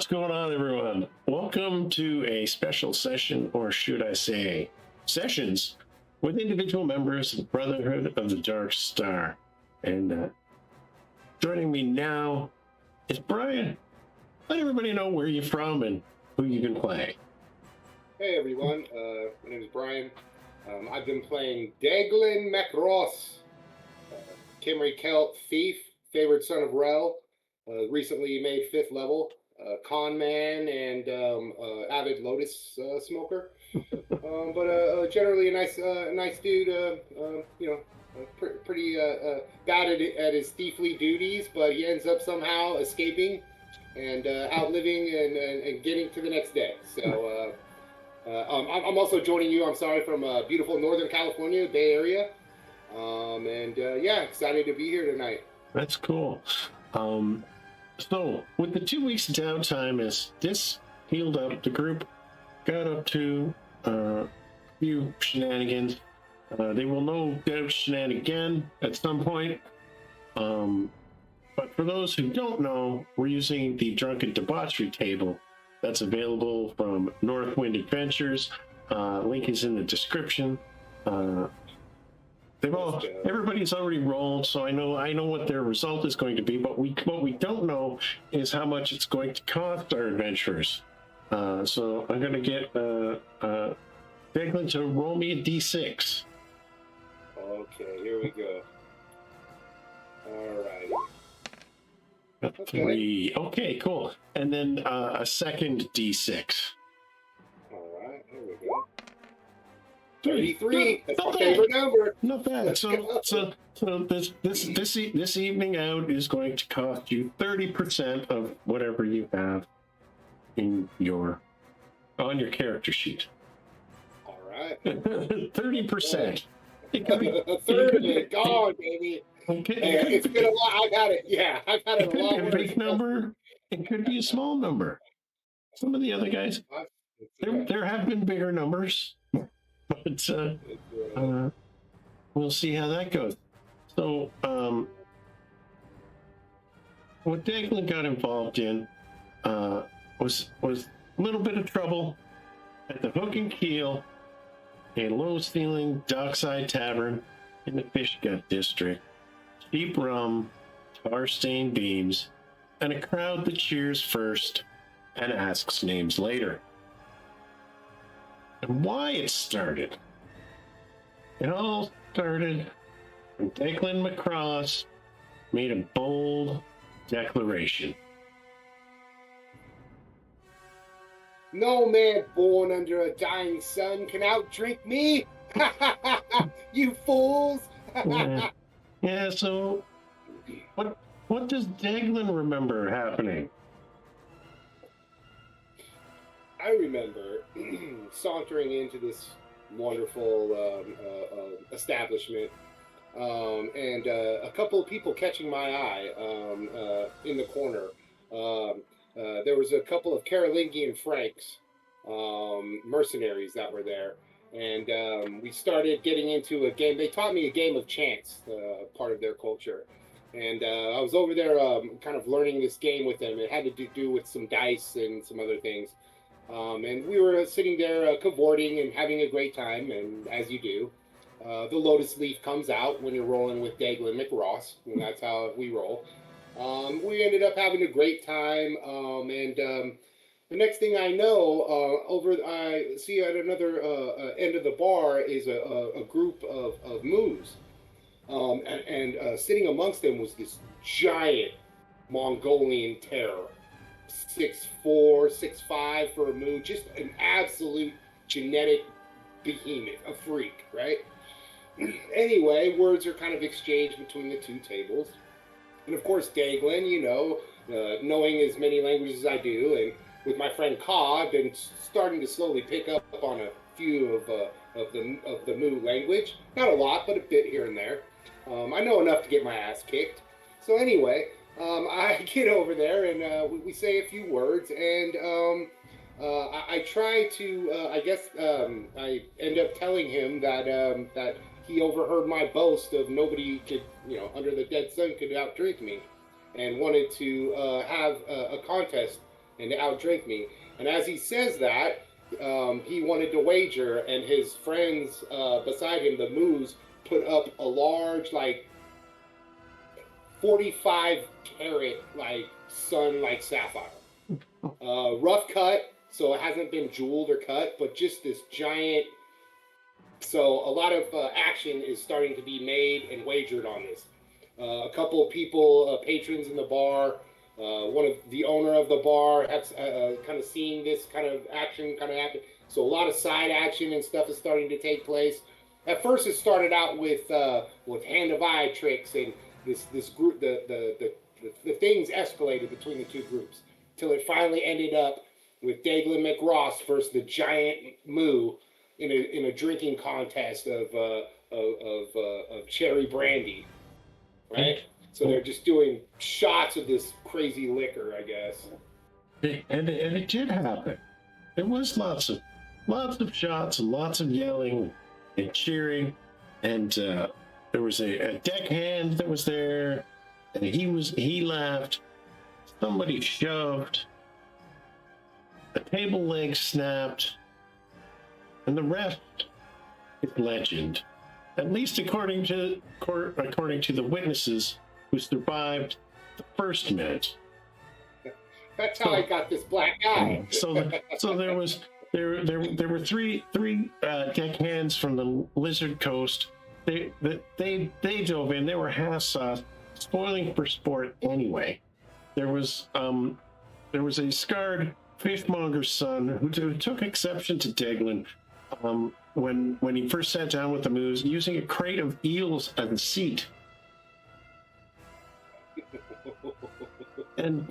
going on, everyone? Welcome to a special session, or should I say, sessions, with individual members of the Brotherhood of the Dark Star. And joining me now is Brian. Let everybody know where you're from and who you can play. Hey everyone, my name is Brian. I've been playing Deaglan Macross, Kimry Kelt Thief, favored son of Rel, recently made 5th level, con man and avid Lotus smoker. But generally a nice dude. Pretty bad at his thiefly duties, but he ends up somehow escaping and outliving and getting to the next day. So. I'm also joining you, I'm sorry, from beautiful Northern California, Bay Area. Yeah, excited to be here tonight. That's cool. So, with the 2 weeks of downtime, as this healed up, the group got up to a few shenanigans. They will no doubt shenanigan again at some point. But for those who don't know, we're using the Drunken Debauchery table. That's available from Northwind Adventures. Link is in the description. Everybody's already rolled, so I know what their result is going to be. But what we don't know is how much it's going to cost our adventurers. So I'm going to get Deaglan to roll me a d6. Okay, here we go. All right. Got 3. Okay, cool. And then a second d6. All right, here we go. 33. That's my favorite number. Not bad. So this evening out is going to cost you 30% of whatever you have on your character sheet. All right. 30%. A third of it gone, baby. Okay. It's been a lot. I've had it. Yeah, I've had it a lot. It could be a big number. It could be a small number. Some of the other guys, there have been bigger numbers, but we'll see how that goes. So, what Deaglan got involved in was a little bit of trouble at the Hook and Keel, a low-ceiling dockside tavern in the Fish Gut district. Cheap rum, tar-stained beams, and a crowd that cheers first and asks names later. And why it started? It all started when Deaglan Macross made a bold declaration. No man born under a dying sun can outdrink me! You fools! Yeah, so what does Deaglan remember happening? I remember sauntering into this wonderful establishment and a couple of people catching my eye in the corner. There was a couple of Carolingian Franks, mercenaries that were there. And we started getting into a game. They taught me a game of chance, part of their culture. And I was over there kind of learning this game with them. It had to do with some dice and some other things. And we were sitting there cavorting and having a great time. And as you do, the Lotus Leaf comes out when you're rolling with Deaglan Macross. And that's how we roll. We ended up having a great time. The next thing I know, I see at another end of the bar is a group of moos. And sitting amongst them was this giant Mongolian terror. 6'4", 6'5" for a moo, just an absolute genetic behemoth, a freak, right? Anyway, words are kind of exchanged between the two tables. And of course, Deaglan, knowing as many languages as I do, and with my friend Ka, I've been starting to slowly pick up on a few of the Moo language. Not a lot, but a bit here and there. I know enough to get my ass kicked. So anyway, I get over there and we say a few words, and I try to. I end up telling him that he overheard my boast of nobody could, under the dead sun could outdrink me, and wanted to have a contest and outdrink me. And as he says that, he wanted to wager, and his friends beside him, the Moos, put up a large, like 45 carat, like sun, like sapphire, rough cut, so it hasn't been jeweled or cut, but just this giant. So a lot of action is starting to be made and wagered on this. A couple of people, patrons in the bar, one of the owner of the bar, have kind of seeing this kind of action kind of happen. So a lot of side action and stuff is starting to take place. At first, it started out with hand of eye tricks, and this group, the things escalated between the two groups till it finally ended up with Deaglan McRoss versus the giant Moo in a drinking contest of cherry brandy, right? So they're just doing shots of this crazy liquor, I guess. And it did happen. There was lots of shots and lots of yelling and cheering, and there was a deckhand that was there, and he laughed. Somebody shoved. A table leg snapped. And the rest is legend, at least according to the witnesses who survived the first minute. That's how I got this black eye. So there were three deckhands from the Lizard Coast. They dove in. They were half sauce, spoiling for sport anyway. There was a scarred fishmonger's son who took exception to Deaglan. When he first sat down with the Moos, using a crate of eels as a seat, and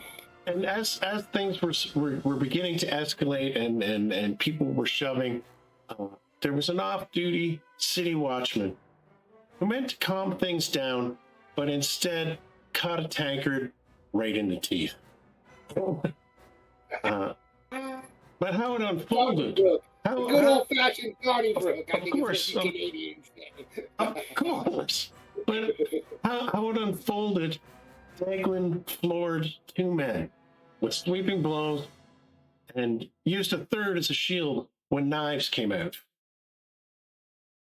as things were beginning to escalate and people were shoving, there was an off-duty city watchman who meant to calm things down, but instead caught a tankard right in the teeth. But how it unfolded. Good old-fashioned Donnybrook. I think course, it's what the Canadians say. Of course. But how it unfolded, Deaglan floored two men with sweeping blows and used a third as a shield when knives came out.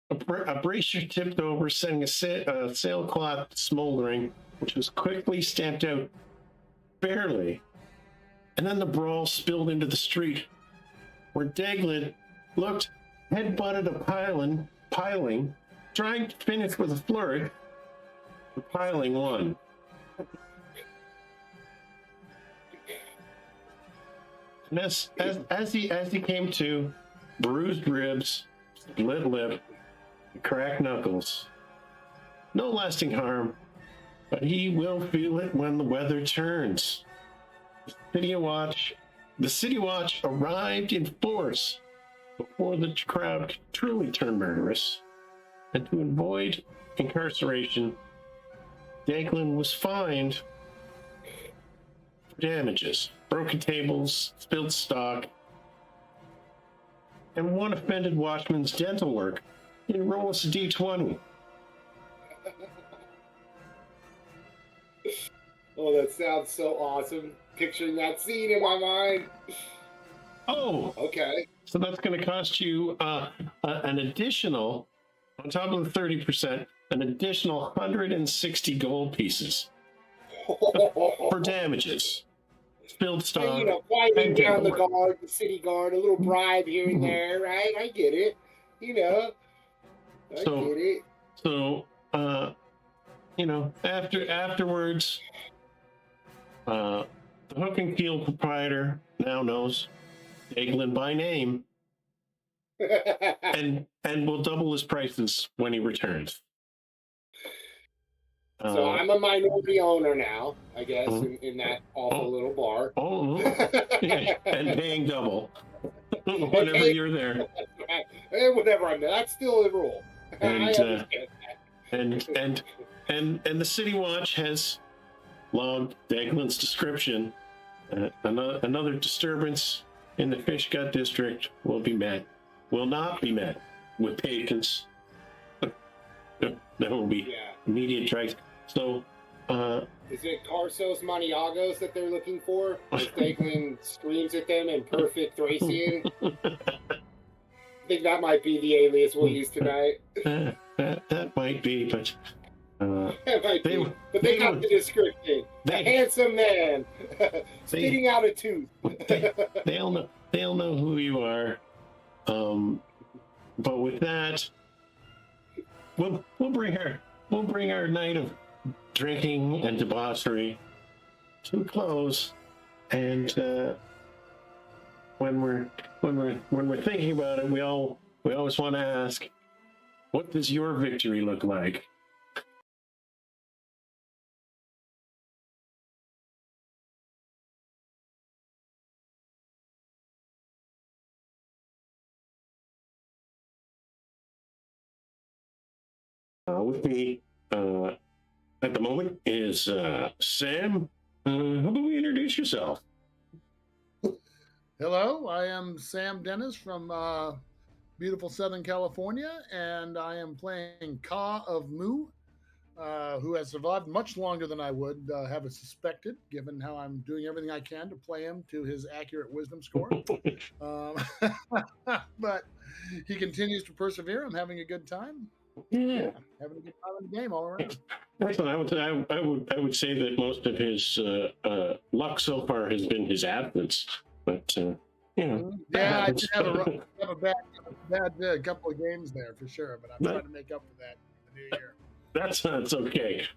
A bracer tipped over, sending a sailcloth smoldering, which was quickly stamped out, barely. And then the brawl spilled into the street, where Deaglan looked, head-butted a piling, trying to finish with a flourish. The piling won. And as he came to, bruised ribs, split lip, cracked knuckles. No lasting harm, but he will feel it when the weather turns. The City Watch arrived in force before the crowd could truly turn murderous, and to avoid incarceration, Deaglan was fined for damages, broken tables, spilled stock, and one offended watchman's dental work. He roll us a D20. Oh, that sounds so awesome. Picturing that scene in my mind. Oh, okay. So that's going to cost you an additional, on top of the 30%, an additional 160 gold pieces for damages. Spilled stock. And, quieting down the city guard, a little bribe here and there, right? I get it. I get it. So, afterwards, the Hook and Keel proprietor now knows Deaglan by name, and will double his prices when he returns. So I'm a minority owner now, I guess, in that awful little bar. Yeah, and paying double whenever you're there. And whenever I'm there, that's still the rule. And, I understand that. And the City Watch has logged Deaglan's description. Another disturbance in the Fish Gut District will not be met with patience. There will be immediate strikes. So Is it Carsos Maniagos that they're looking for? As Deaglan screams at them in perfect Thracian. I think that might be the alias we'll use tonight. that might be, but That might be. But they got the description. A handsome man spitting out a tooth. They'll know who you are. But with that, we'll bring our night of drinking and debauchery to a close. And when we're thinking about it, we always want to ask, what does your victory look like? With me at the moment is Sam. How about we introduce yourself? Hello, I am Sam Dennis from beautiful Southern California, and I am playing Ka of Mu, who has survived much longer than I would have suspected, given how I'm doing everything I can to play him to his accurate wisdom score. But he continues to persevere. I'm having a good time. Yeah, having a good time in the game all around. Excellent. I would say that most of his luck so far has been his absence, but you know. Yeah, I did have a bad couple of games there for sure, but I'm trying to make up for that in the new year. That's okay.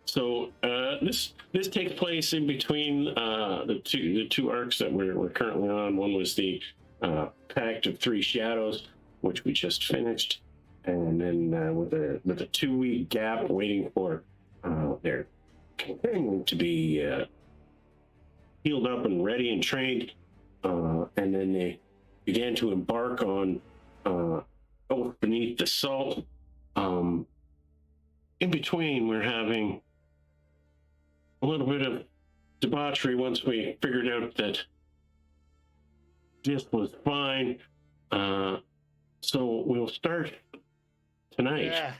So this takes place in between the two arcs that we're currently on. One was the Pact of Three Shadows, which we just finished. And then with a 2-week gap, waiting for their continuing to be healed up and ready and trained, and then they began to embark on Oath Beneath the Salt. In between, we're having a little bit of debauchery once we figured out that this was fine. So we'll start tonight. Yeah.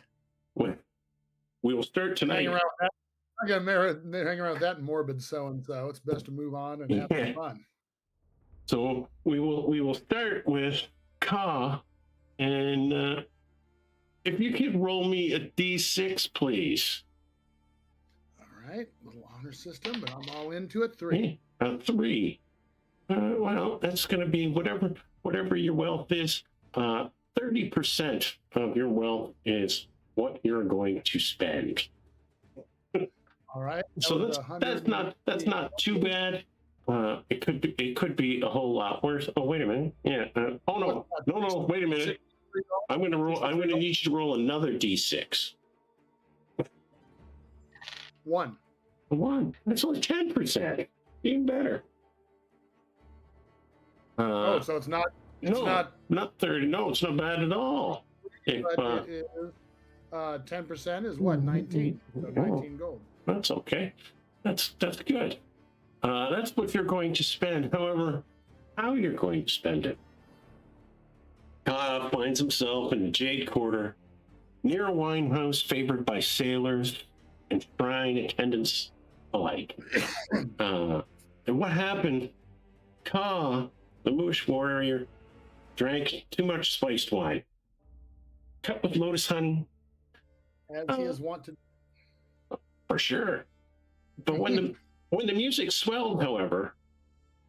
We will start tonight. I'm gonna hang around that morbid so-and-so. It's best to move on and have some fun. So we will start with Ka, and if you could roll me a D6, please. All right, little honor system, but I'm all into it. 3. A 3. Well, that's going to be whatever your wealth is. 30% of your wealth is what you're going to spend. All right. So that's not too bad. It could be a whole lot worse. Oh, wait a minute. Yeah. No. Wait a minute. I'm going to need you to roll another D6. 1. 1. That's only 10%. Even better. So it's not. Not 30. No, it's not bad at all. It is 10% is what? 19. So 19 gold. That's okay. That's good. That's what you're going to spend. However, how you're going to spend it. Kyle finds himself in the Jade Quarter, near a wine house favored by sailors and shrine attendants alike. And what happened? Ka, the Moosh warrior, drank too much spiced wine, cut with lotus honey. As he is wont to. For sure. But when the music swelled, however,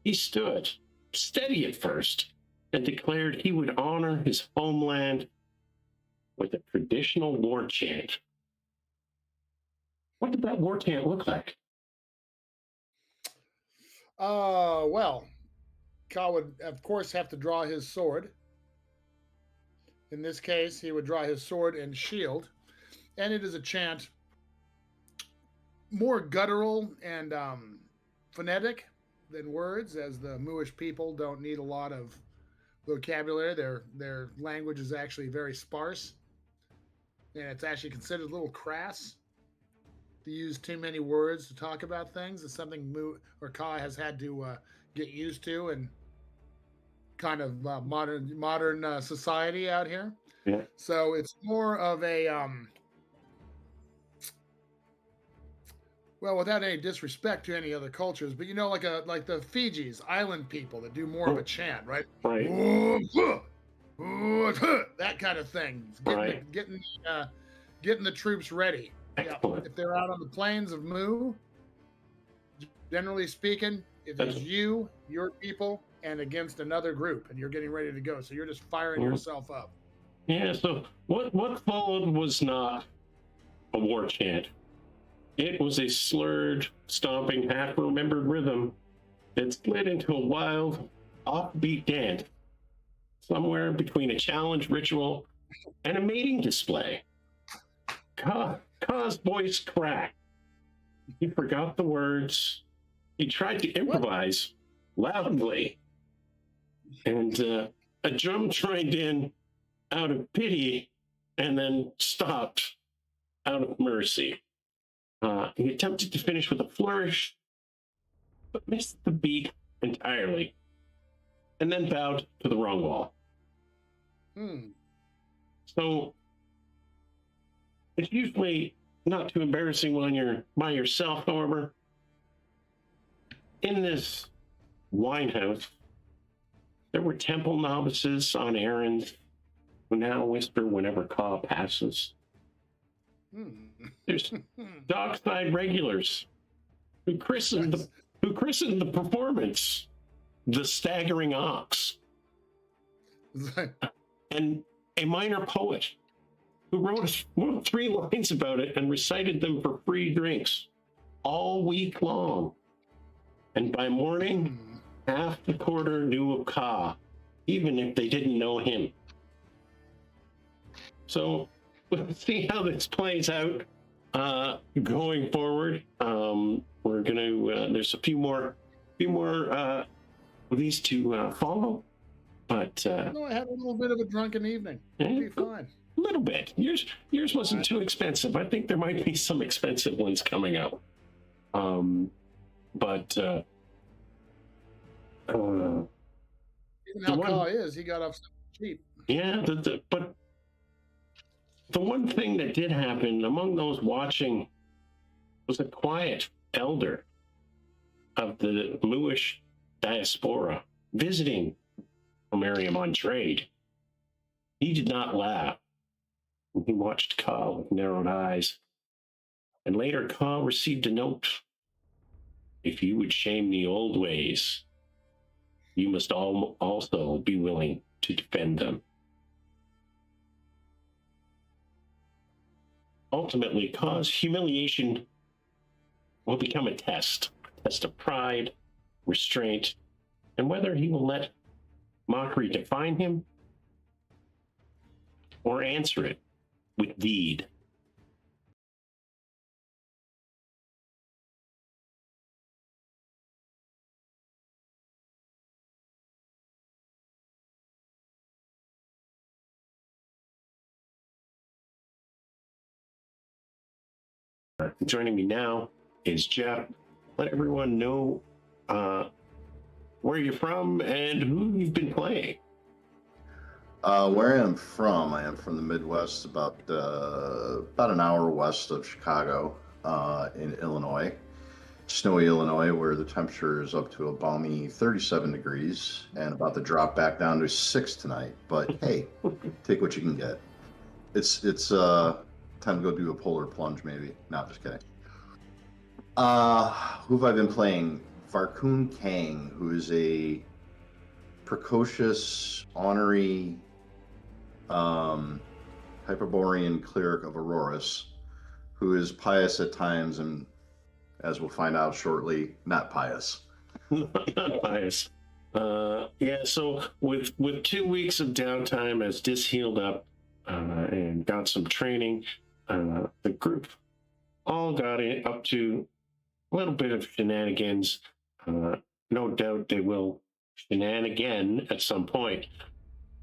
he stood steady at first and declared he would honor his homeland with a traditional war chant. What did that war chant look like? Well, Ka would, of course, have to draw his sword. In this case, he would draw his sword and shield. And it is a chant more guttural and phonetic than words, as the Mooish people don't need a lot of vocabulary. Their language is actually very sparse, and it's actually considered a little crass to use too many words to talk about things. It's something Ka has had to get used to, and kind of modern society out here. Yeah. So it's more of a well, without any disrespect to any other cultures, but like the Fiji's island people that do more of a chant, right? Right. That kind of thing. Right. Getting the troops ready. Excellent. Yeah. If they're out on the plains of Mu, generally speaking, if it's you, your people, and against another group, and you're getting ready to go, so you're just firing yourself up. Yeah. So what followed was not a war chant. It was a slurred, stomping, half-remembered rhythm that split into a wild, offbeat dance, somewhere between a challenge ritual and a mating display. Ka's voice cracked. He forgot the words. He tried to improvise loudly, and a drum joined in out of pity and then stopped out of mercy. He attempted to finish with a flourish, but missed the beat entirely, and then bowed to the wrong wall. So it's usually not too embarrassing when you're by yourself, however. In this wine house, there were temple novices on errands who now whisper whenever Ka passes. There's dockside regulars who christened the performance the Staggering Ox, and a minor poet who wrote 3 lines about it and recited them for free drinks all week long. And by morning, half the quarter knew of Ka, even if they didn't know him. So let's see how this plays out going forward. We're gonna there's a few more of these to follow, but no, I had a little bit of a drunken evening. It'll be fine. A little bit. Yours wasn't too expensive. I think there might be some expensive ones coming up. But even how Ka is, he got off cheap. Yeah, but the one thing that did happen among those watching was a quiet elder of the Muish diaspora visiting from Arium on trade. He did not laugh. He watched Ka with narrowed eyes. And later, Ka received a note. If you would shame the old ways, you must also be willing to defend them. Ultimately, Ka's humiliation will become a test of pride, restraint, and whether he will let mockery define him or answer it with deed. Joining me now is Jeff. Let everyone know where you're from and who you've been playing. Where I am from the Midwest, about an hour west of Chicago, in Illinois, snowy Illinois, where the temperature is up to a balmy 37 degrees and about to drop back down to 6 tonight. But hey, take what you can get. It's time to go do a polar plunge, maybe. No, just kidding. Who have I been playing? Varkoon Kang, who is a precocious, ornery, Hyperborean cleric of Auroras, who is pious at times and, as we'll find out shortly, not pious. Not pious. Yeah, so with 2 weeks of downtime as Dis healed up and got some training, the group all got up to a little bit of shenanigans. No doubt they will shenanigan at some point.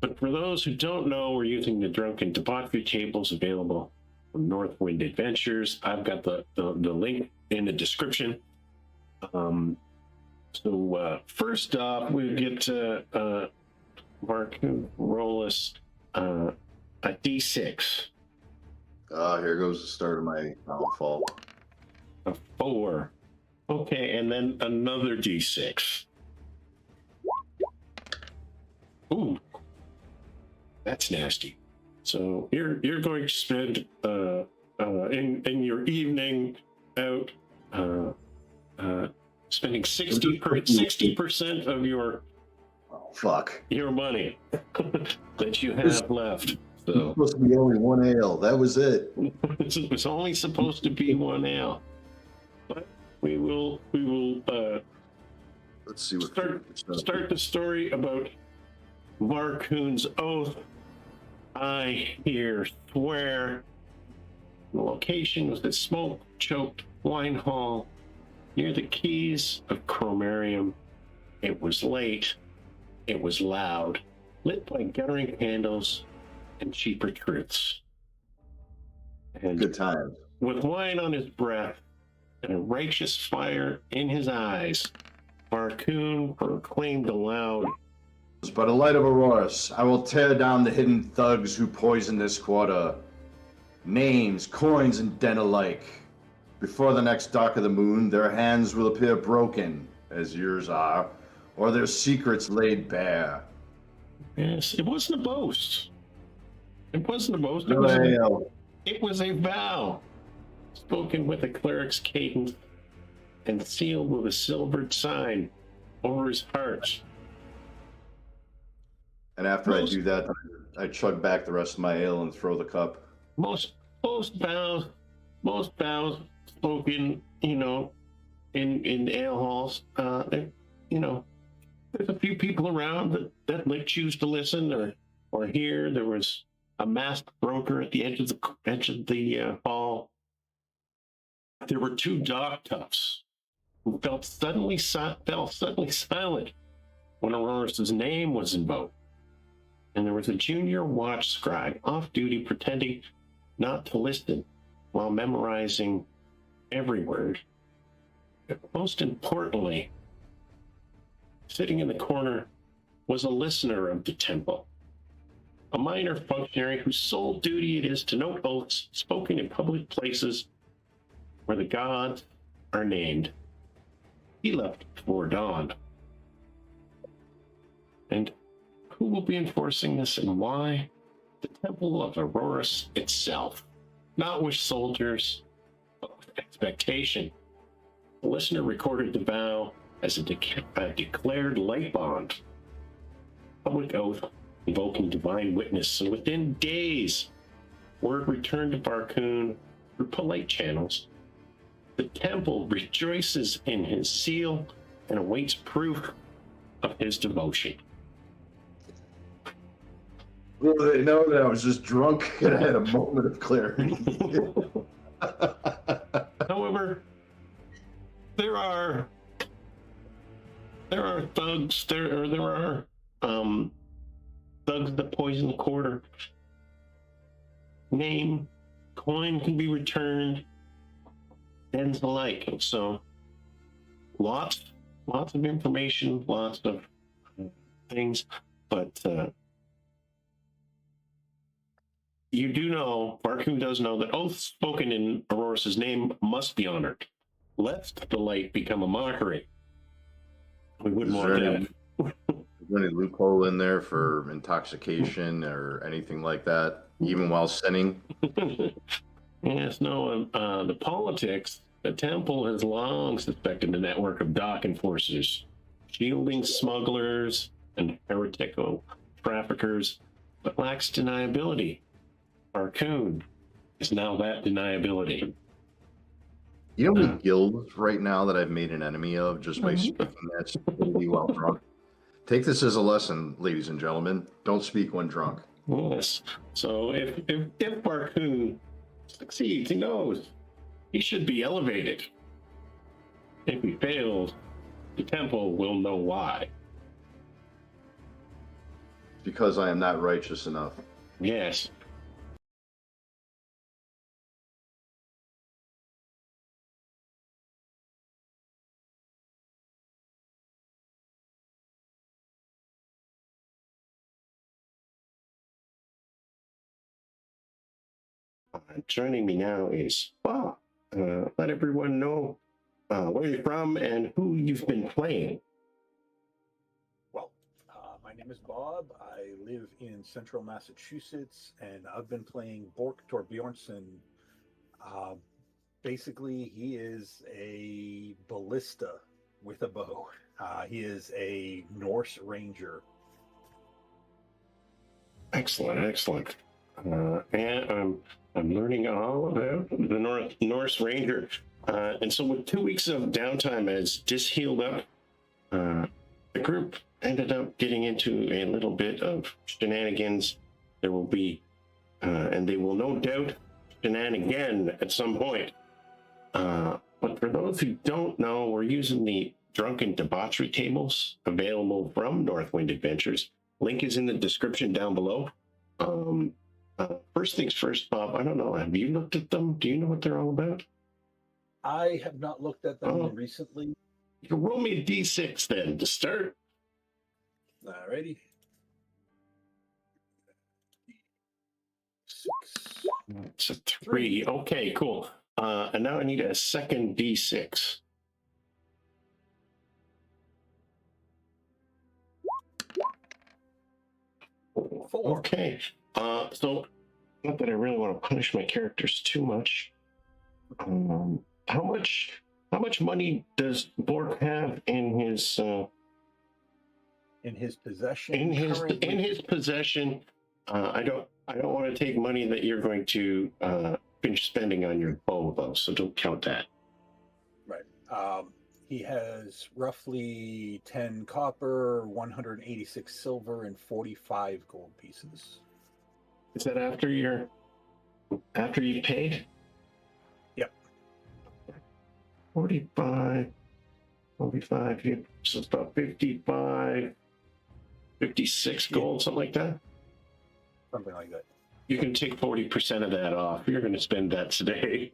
But for those who don't know, we're using the drunken debauchery tables available from Northwind Adventures. I've got the link in the description. So first off, we get Varkoon roll us a d6. Here goes the start of my downfall. A 4. Okay, and then another d6. Ooh, that's nasty. So you're going to spend in your evening out spending 60% of your Fuck. your money that you have left. So Supposed to be only one ale. That was it. it was only supposed to be 1 ale. But we will Let's see what start the story about Varkoon's oath. I here swear. The location was the smoke-choked wine hall near the quays of Chromarium. It was late. It was loud, lit by guttering candles and cheaper truths. And Good times. with wine on his breath and a righteous fire in his eyes, Varkoon proclaimed aloud, By the light of Auroras, I will tear down the hidden thugs who poison this quarter. Names, coins, and den alike. Before the next dark of the moon, their hands will appear broken, as yours are, or their secrets laid bare. yes, it wasn't a boast. It wasn't a boast. It was a vow, spoken with a cleric's cadence and sealed with a silvered sign over his heart. And after I do that, I chug back the rest of my ale and throw the cup. Most vows spoken, in ale halls. There's a few people around that choose to listen or hear. There was a masked broker at the edge of the hall. There were 2 dog toughs who fell suddenly silent when Aurora's name was invoked. And there was a junior watch scribe off duty pretending not to listen while memorizing every word. But most importantly, sitting in the corner was a listener of the temple, a minor functionary whose sole duty it is to note oaths spoken in public places where the gods are named. He left before dawn. And who will be enforcing this and why? The Temple of Auroras itself. Not with soldiers, but with expectation. The listener recorded the vow as a declared light bond. Public oath invoking divine witness, and within days, word returned to Varkoon through polite channels. The temple rejoices in his seal and awaits proof of his devotion. Well, they know that I was just drunk and I had a moment of clarity. However, there are thugs. There are thugs that poison the quarter. Name, coin can be returned, ends alike. So, lots of information, lots of things, but you do know, Varkoon does know that oaths spoken in Auroras' name must be honored, lest the light become a mockery. We wouldn't want that. Is there any loophole in there for intoxication or anything like that, even while sinning? Yes, no. The politics, the temple has long suspected a network of dock enforcers, shielding smugglers and heretical traffickers, but lacks deniability. Varkoon is now that deniability. You know how many guilds right now that I've made an enemy of just by speaking that stupidity while drunk? Take this as a lesson, ladies and gentlemen. Don't speak when drunk. Yes. So if Varkoon succeeds, he knows he should be elevated. If he fails, the temple will know why. Because I am not righteous enough. Yes. Joining me now is Bob. let everyone know where you're from and who you've been playing. Well, my name is Bob. I live in central Massachusetts, and I've been playing Borkr Bjornsson. Basically, he is a ballista with a bow. He is a Norse ranger. Excellent. And I'm learning all about the Norse Ranger. And so with 2 weeks of downtime as Dis healed up, the group ended up getting into a little bit of shenanigans. There will be, and they will no doubt shenanigan at some point. But for those who don't know, we're using the drunken debauchery tables available from Northwind Adventures. Link is in the description down below. First things first, Bob, I don't know, have you looked at them? Do you know what they're all about? I have not looked at them recently. You can roll me a d6 then to start. Alrighty. 6. It's a 3. Okay, cool. And now I need a second d6. Four. Okay. So not that I really want to punish my characters too much. How much money does Bork have in his possession? In his possession. I don't want to take money that you're going to finish spending on your bow though, so don't count that. Right. He has roughly 10 copper, 186 silver, and 45 gold pieces. Is that after you've paid? Yep. 45, so it's about 55, 56 gold, something like that. Something like that. You can take 40% of that off. You're going to spend that today.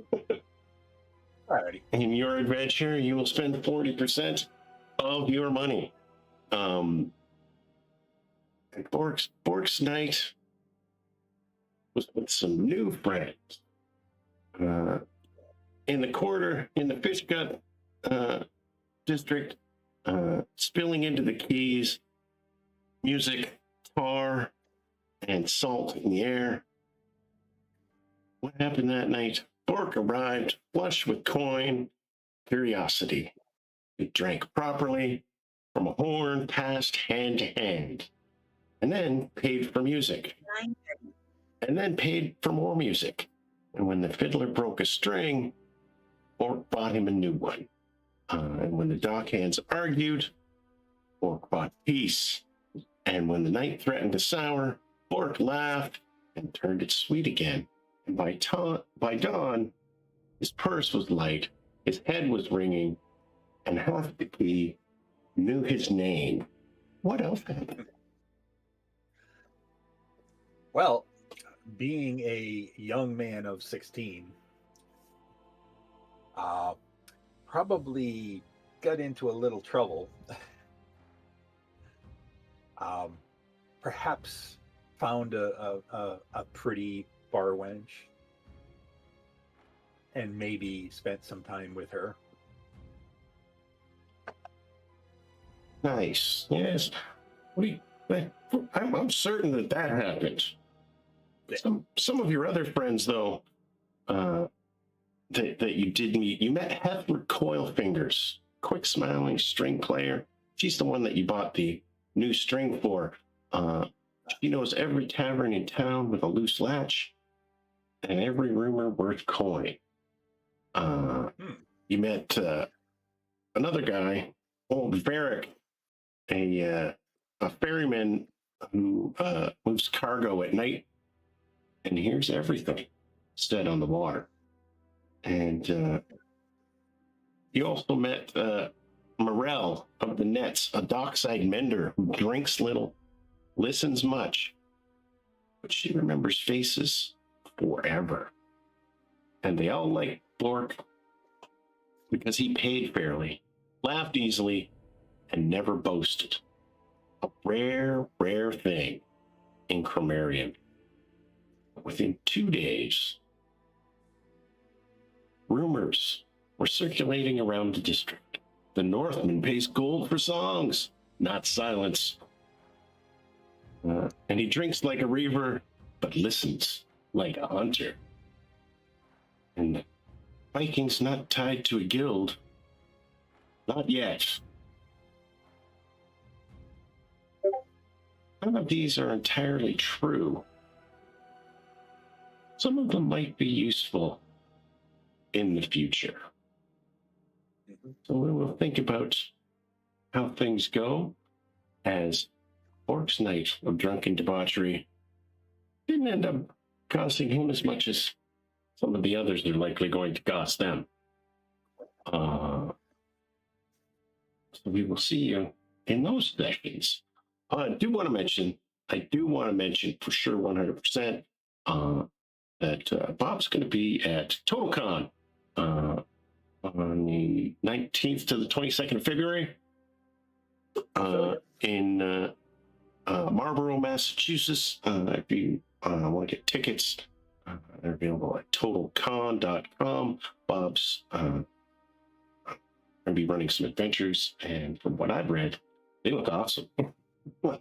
Alrighty. In your adventure, you will spend 40% of your money. And Bork's night was with some new friends. In the Fish Gut district, spilling into the Keys, music, tar, and salt in the air. What happened that night? Bork arrived flush with coin, curiosity. He drank properly from a horn passed hand to hand, and then paid for music, and then paid for more music. And when the fiddler broke a string, Bork bought him a new one. And when the dockhands argued, Bork bought peace. And when the night threatened to sour, Bork laughed and turned it sweet again. And by dawn, his purse was light, his head was ringing, and half the key knew his name. What else happened? Well, being a young man of 16, probably got into a little trouble. Perhaps found a pretty bar wench and maybe spent some time with her. Nice. Yes. I'm certain that happened. Yeah. Some of your other friends, though, that you did meet, you met Heather Coilfingers, quick smiling string player. She's the one that you bought the new string for. She knows every tavern in town with a loose latch and every rumor worth coin. You met another guy, old Varric, a ferryman who moves cargo at night and hears everything said on the water. And you also met Morel of the Nets, a dockside mender who drinks little, listens much, but she remembers faces forever. And they all liked Bork because he paid fairly, laughed easily, and never boasted. A rare, rare thing in Cromarion. Within 2 days, rumors were circulating around the district. The Northman pays gold for songs, not silence. And he drinks like a reaver, but listens like a hunter. And Viking's not tied to a guild. Not yet. None of these are entirely true. Some of them might be useful in the future. So we will think about how things go, as Bork's night of drunken debauchery didn't end up costing him as much as some of the others are likely going to cost them. So we will see you in those sessions. I do want to mention for sure 100% that Bob's going to be at TotalCon on the 19th to the 22nd of February in Marlborough, Massachusetts. If you want to get tickets, they're available at totalcon.com. Bob's going to be running some adventures, and from what I've read, they look awesome.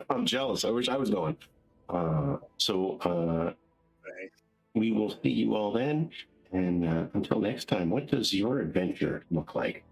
I'm jealous. I wish I was going. We will see you all then. And until next time, what does your adventure look like?